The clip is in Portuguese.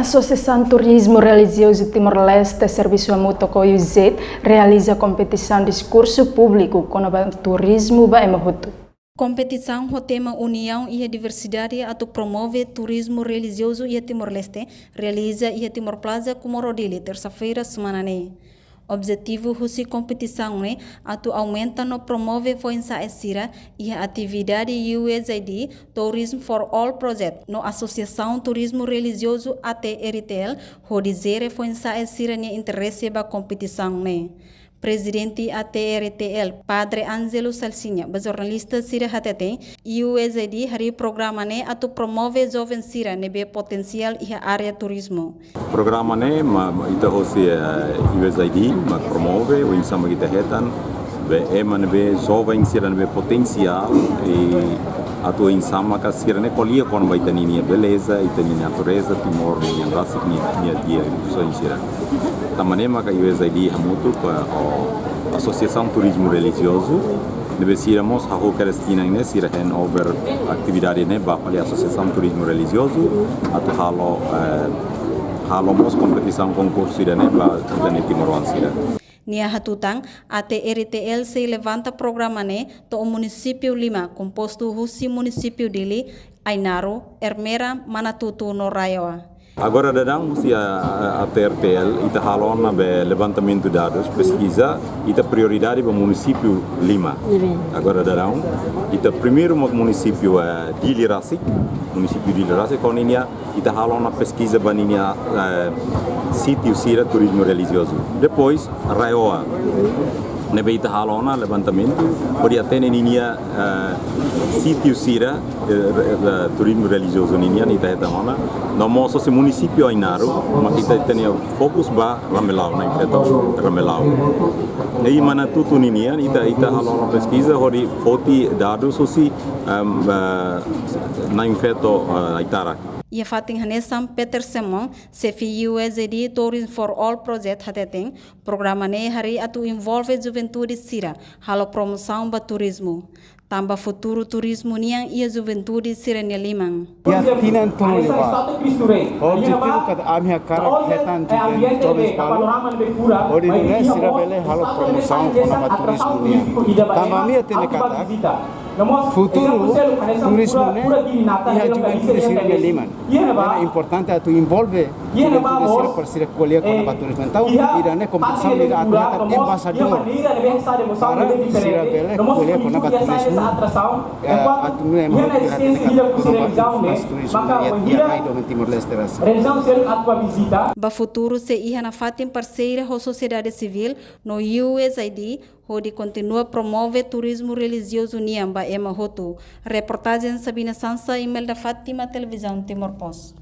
Associação Turismo Religioso Timor-Leste, Serviço Mútuo COIUZ, realiza competição discurso público com o turismo Baemahutu. Competição com o tema União e a Diversidade atu promove turismo religioso e Timor-Leste, realiza e Timor Plaza Comorodili, terça-feira, semana ne. Objetivo husi competição ne atu aumenta no promove foinsa esira e a atividade USAID Tourism for All Project no Associação Turismo Religioso ATRTL hodizere foinsa esira ne interesse ba competição ne. Presidente ATRTL Padre Angelo Salsinha, jornalista sira hatete, USAID hari programa ne atu promove jovem sira nebe potensial e área turismo. Programa ne ita hosi USAID promove o insama kita hetan be nebe jovem sira nebe potensial e atu insama ka sira ne kolia kon ba itani beleza itani natureza Timor ni rasik ni dia so sira. Tamane maka USAID hamutu pa Associação Turismo Religioso nebe siramos ha Palestina ne sira over atividade ne ba pali Associação Turismo Religioso atu halomos competição concurso ida ne ba ne Timor sira. Nia hatutang ATRTL se levanta programa ne to o município Lima composto husi município Dili, Ainaro, Ermera, Manatutu no Raioa. Agora dadang si a TRTL ita halona be levantamento de dados, pesquisa ita prioridade para município Lima. Agora dadang ita primeiro município Dili Rasik, município Dili Rasik com inia ita halona pesquisa baninia sítio sira turismo religioso. Depois Raioa nebe ita halona levantamento pode até ninia sítio sira turismo religioso ninia ita hetamona no moso se município Ainaro mas kita tenia fokus ba Ramelau na infeto Ramelau nei Manatutu ninia ita halona pesquisa hori foti dados sosi na infeto Aitarak. Ia fating hanesam Peter Semong, sefi USAID Tourism for All Project hateteng, programa ne hari atu envolve juventude sira, halo promoção ba turismo. Tamba futuro turismo niang ia juventude sira ne limang. Ya tinan tono liwa. Objetivo kada amia karak hetan juven jovens palu. Ori ne sira bele halo promoção kona ba turismo niang. Tamba mia tene kata futuro turismo ne ia juventude sira ne liman. É importante atu envolve juventude sira per sira kolia kona ba turismo. Então ira ne competição ira atu hetan embaixador para sira bele kolia kona ba turismo. Ba futuro se iha na fatin parceira com sociedade civil no USAID onde continua promove turismo religioso niam ba Baemahutu. Reportagem Sabina Sansa, Imelda Fátima, Televisão Timor Post.